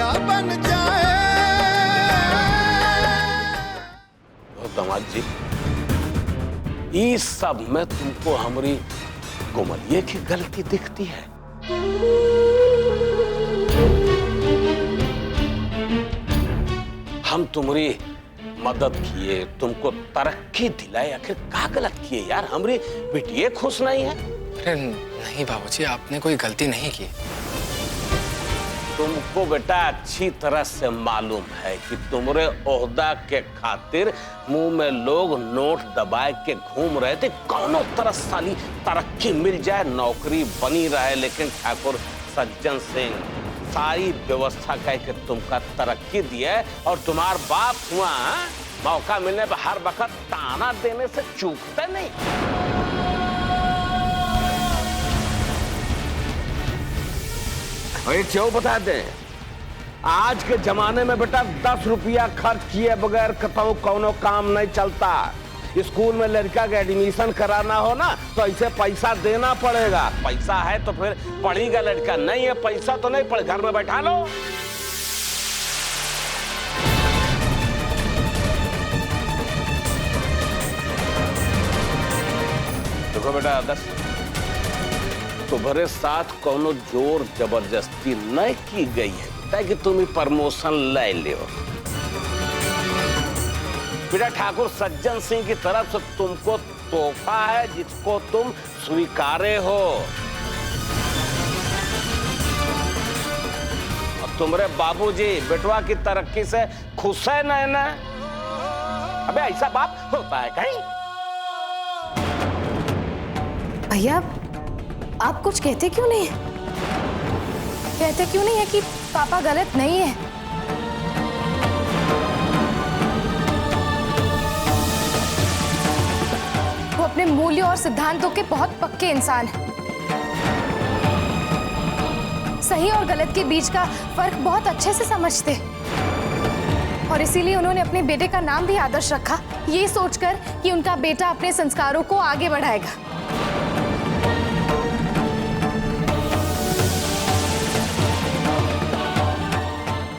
मेरा बन जाए। दामाद जी, इस सब में तुमको हमारी गुमलिये की गलती दिखती है? हम तुम्हारी मदद किए, तुमको तरक्की दिलाई, आखिर क्या गलत किए यार? हमारी बेटिए खुश नहीं है? अरे नहीं बाबूजी, आपने कोई गलती नहीं की। तुमको बेटा अच्छी तरह से मालूम है कि तुम्हारे ओहदा के खातिर मुंह में लोग नोट दबाए के घूम रहे थे। कौनो तरह साली तरक्की मिल जाए, नौकरी बनी रहे, लेकिन ठाकुर सज्जन सिंह सारी व्यवस्था करके तुमका तरक्की दिया और तुम्हार बाप हुआ मौका मिलने पर हर वक्त ताना देने से चूकते नहीं। और क्यों बता दें, आज के जमाने में बेटा 10 रुपया खर्च किए बगैर कतौ कोनो काम नहीं चलता। स्कूल में लड़का का एडमिशन कराना हो ना तो ऐसे पैसा देना पड़ेगा। पैसा है तो फिर पढ़ेगा लड़का, नहीं है पैसा तो नहीं पढ़, घर में बैठा लो। देखो बेटा, अगर तुम्हारे साथ कोनो जोर जबरदस्ती नहीं की गई है ताकि तुम प्रमोशन ले लो। बेटा ठाकुर सज्जन सिंह की तरफ से तुमको तोहफा है जिसको तुम स्वीकारे हो। और तुम्हारे बाबूजी बेटवा की तरक्की से खुश है ना? अबे ऐसा बाप होता है कहीं? भैया आप कुछ कहते क्यों नहीं है? कहते क्यों नहीं है कि पापा गलत नहीं है? वो अपने मूल्यों और सिद्धांतों के बहुत पक्के इंसान हैं। सही और गलत के बीच का फर्क बहुत अच्छे से समझते और इसीलिए उन्होंने अपने बेटे का नाम भी आदर्श रखा, ये सोचकर कि उनका बेटा अपने संस्कारों को आगे बढ़ाएगा।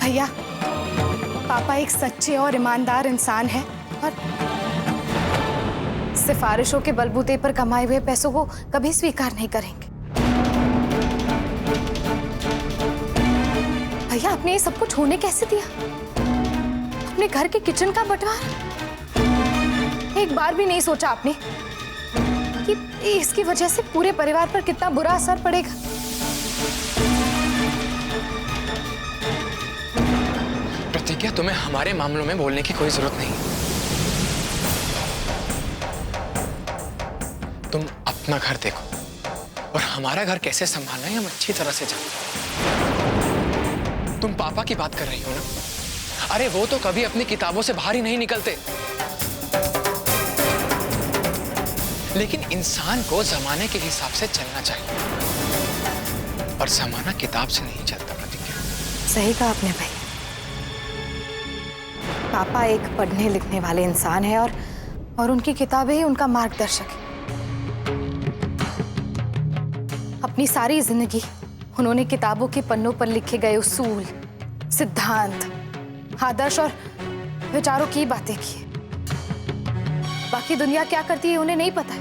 भैया पापा एक सच्चे और ईमानदार इंसान है और सिफारिशों के बलबूते पर कमाए हुए पैसों को कभी स्वीकार नहीं करेंगे। भैया आपने ये सब कुछ होने कैसे दिया? अपने घर के किचन का बंटवारा एक बार भी नहीं सोचा आपने कि इसकी वजह से पूरे परिवार पर कितना बुरा असर पड़ेगा? प्रतिज्ञा, तुम्हें हमारे मामलों में बोलने की कोई जरूरत नहीं। तुम अपना घर देखो और हमारा घर कैसे संभालना है हम अच्छी तरह से जानते हैं। तुम पापा की बात कर रही हो ना? अरे वो तो कभी अपनी किताबों से बाहर ही नहीं निकलते। लेकिन इंसान को जमाने के हिसाब से चलना चाहिए और जमाना किताब से नहीं चलता। प्रतिज्ञा, सही कहा आपने भाई। पापा एक पढ़ने लिखने वाले इंसान है और उनकी किताबें ही उनका मार्गदर्शक है। अपनी सारी जिंदगी उन्होंने किताबों के पन्नों पर लिखे गए उसूल, सिद्धांत, आदर्श और विचारों की बातें की। बाकी दुनिया क्या करती है उन्हें नहीं पता है।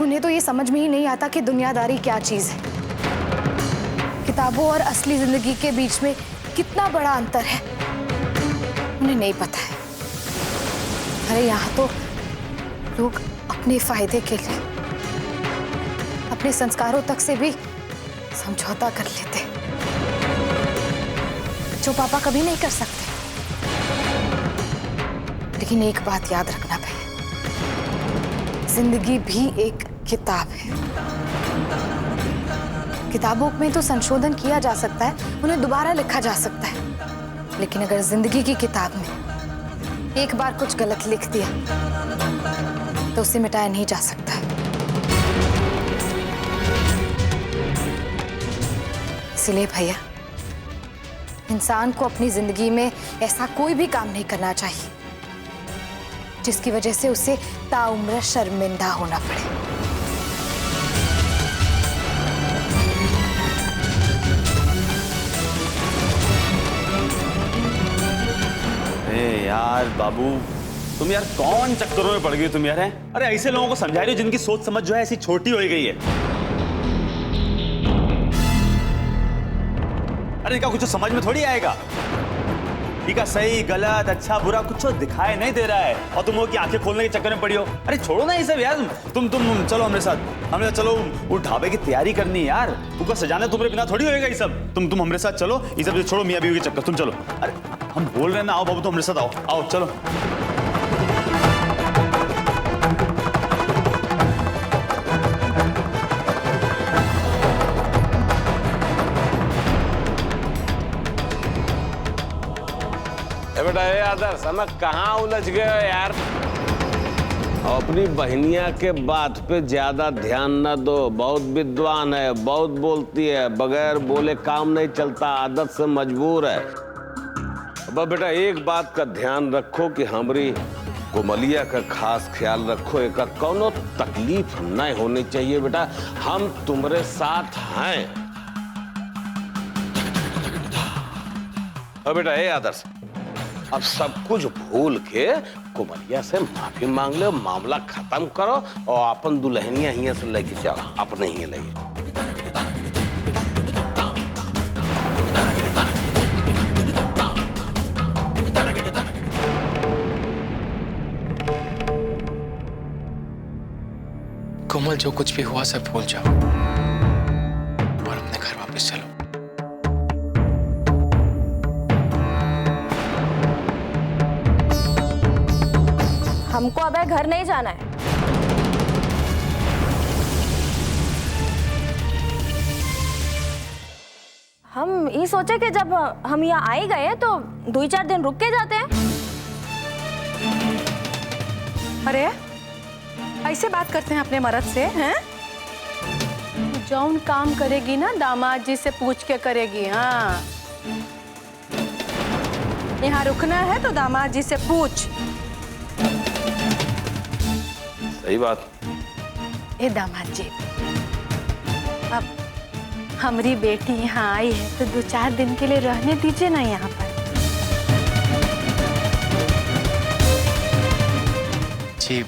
उन्हें तो ये समझ में ही नहीं आता कि दुनियादारी क्या चीज है। किताबों और असली जिंदगी के बीच में कितना बड़ा अंतर है उन्हें नहीं पता है। अरे यहाँ तो लोग अपने फायदे के लिए अपने संस्कारों तक से भी समझौता कर लेते, जो पापा कभी नहीं कर सकते। लेकिन एक बात याद रखना भैया, जिंदगी भी एक किताब है। किताबों में तो संशोधन किया जा सकता है, उन्हें दोबारा लिखा जा सकता है, लेकिन अगर जिंदगी की किताब में एक बार कुछ गलत लिख दिया तो उसे मिटाया नहीं जा सकता है। इसलिए भैया इंसान को अपनी जिंदगी में ऐसा कोई भी काम नहीं करना चाहिए जिसकी वजह से उसे ताउम्र शर्मिंदा होना पड़े। यार बाबू, तुम यार कौन चक्करों में पड़ गई तुम यार हैं? अरे ऐसे लोगों को समझा रही हो जिनकी सोच समझ जो है ऐसी छोटी हो गई है। अरे इनका कुछ समझ में थोड़ी आएगा। ठीक है, सही गलत अच्छा बुरा कुछ दिखाई नहीं दे रहा है और तुम हो कि आंखें खोलने के चक्कर में पड़ी हो। अरे छोड़ो ना ये सब यार, तुम चलो हमरे साथ, हमरे चलो वो ढाबे की तैयारी करनी है यार। ऊपर सजाना तुम्हारे बिना थोड़ी होएगा ये सब। तुम हमरे साथ चलो, ये सब छोड़ो मियां बीवी के चक्कर, तुम चलो। अरे हम बोल रहे हैं ना, आओ बाबू, तुम हमरे साथ आओ, आओ चलो। बेटा ये आदर्श, मैं कहाँ उलझ गए यार। अपनी बहनिया के बात पे ज्यादा ध्यान न दो। बहुत विद्वान है, बहुत बोलती है, बगैर बोले काम नहीं चलता, आदत से मजबूर है। अब बेटा एक बात का ध्यान रखो कि हमारी कोमलिया का खास ख्याल रखो, एक कोनो तकलीफ नहीं होनी चाहिए बेटा। हम तुम्हारे साथ हैं। अब बेटा ये आदर्श, अब सब कुछ भूल के कोमलिया से माफी मांग लो, मामला खत्म करो और अपन दुल्हनिया हियां से लेके जाओ, अपने ही लेके। कोमल, जो कुछ भी हुआ सब भूल जाओ और अपने घर वापस चलो। हमको अब घर नहीं जाना है। हम ये सोचे कि जब हम यहाँ आ ही गए तो 2-4 दिन रुक के जाते हैं। अरे ऐसे बात करते हैं अपने मर्द से हैं? जौन काम करेगी ना दामाद जी से पूछ के करेगी। हाँ, यहाँ रुकना है तो दामाद जी से पूछ। सही बात। ए दामाद जी, अब हमारी बेटी यहाँ आई है तो 2-4 दिन के लिए रहने दीजिए ना यहाँ पर। जी,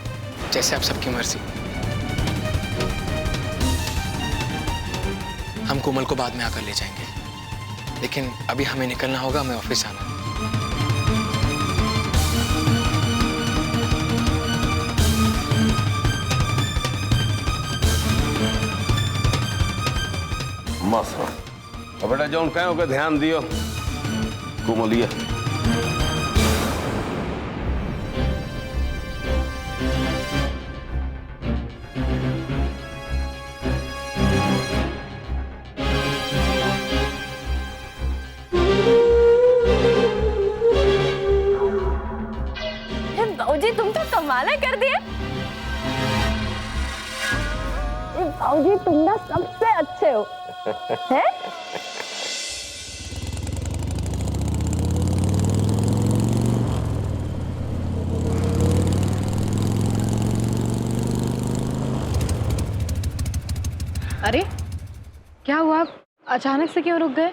जैसे आप सबकी मर्जी। हम कोमल को बाद में आकर ले जाएंगे, लेकिन अभी हमें निकलना होगा, हमें ऑफिस आना है। मस्त। अब बेटा जौन कहो के ध्यान दियो कोमलिया। भाऊजी तुम तो कमाल कर दिए। भाऊजी तुम ना सबसे अच्छे हो हैं? अरे क्या हुआ, अचानक से क्यों रुक गए?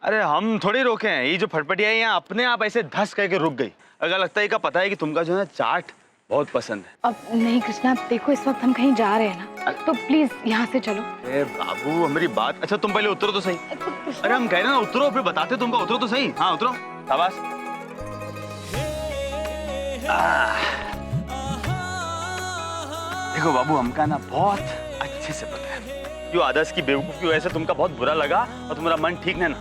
अरे हम थोड़ी रोके हैं, ये जो फटफटिया है यहाँ अपने आप ऐसे धस करके रुक गई। अगर लगता है का पता है कि तुमका जो है चाट बहुत पसंद है। अब नहीं कृष्णा, देखो इस वक्त हम कहीं जा रहे हैं ना, तो प्लीज यहाँ से चलो। अरे बाबू हमारी बात, अच्छा तुम पहले उतरो तो सही। अरे हम कह रहे हैं ना उतरो, फिर बताते तुमको, उतरो तो सही। हाँ उतरो, शाबाश। देखो बाबू, हमका ना बहुत अच्छे से पता है क्यों आदर्श की बेवकूफी वजह से तुमका बहुत बुरा लगा और तुम्हारा मन ठीक नहीं ना।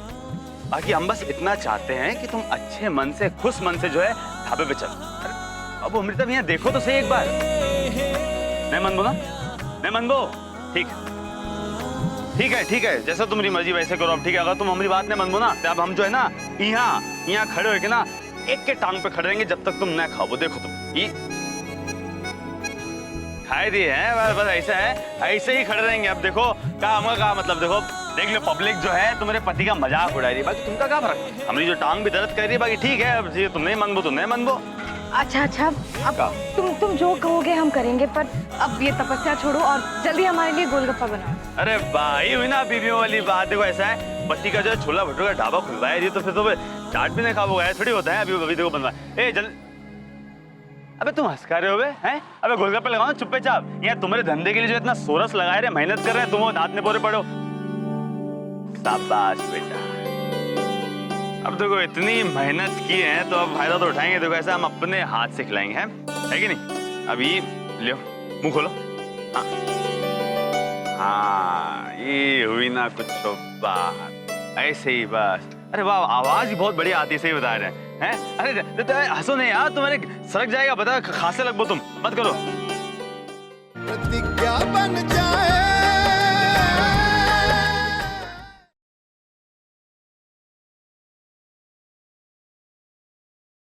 बाकी हम बस इतना चाहते हैं कि तुम अच्छे मन से, खुश मन से जो है ढाबे पे चलो। अब अमृता भैया देखो तो सही एक बार। नहीं मन बोला, नहीं मन बो, ठीक है ठीक है, जैसा तुम्हारी मर्जी वैसे करो। अब ठीक है, अगर तुम हमारी बात नहीं मन बो ना तो अब हम जो है ना यहाँ खड़े हो के ना एक के टांग पे खड़े रहेंगे जब तक तुम न खाओ। देखो तुम ये खाए दिए हैं, बस ऐसा है, ऐसे ही खड़े रहेंगे। अब देखो का मतलब देखो, देख लो पब्लिक जो है तुम्हारे पति का मजाक उड़ा रही है, बाकी तुमका क्या फर्क। हमारी जो टांग भी दर्द कर रही है, बाकी ठीक है, अब तुम नहीं मनबो तो नहीं मनबो। अच्छा, अब तुम जो कहोगे हम करेंगे, पर अब ये तपस्या छोड़ो और जल्दी हमारे लिए गोलगप्पा बनाओ। अरे भाई हुई ना बीवियों वाली बात। देखो ऐसा है, पति का जो छोला भटूरा का ढाबा खुलवाया जी, तो फिर तो चाट भी नहीं खाओगे, थोड़ी होता है। अभी देखो बनवा, अबे तुम हंस रहे हो बे, हैं? अबे गोलगप्पे लगाओ चुप्पे चाप। यहाँ तुम्हारे धंधे के लिए जो इतना सोरस लगाए रहे, मेहनत कर रहे हैं, तुम वो हाथ में पोरे पड़ो। शाबाश बेटा। अब देखो इतनी मेहनत की है तो अब फायदा तो उठाएंगे। देखो ऐसा हम अपने हाथ से खिलाएंगे, है कि नहीं? अब ये लियो, मुंह खोलो। हाँ हाँ, ये हुई ना कुछ बात, ऐसे ही बस। अरे वाह, आवाज ही बहुत बढ़िया आती है, सही बता रहे हैं? अरे हंसो नहीं यार, तुम्हारे सरक जाएगा, बता खांसने लगो तुम, मत करो। प्रतिज्ञा बन जाए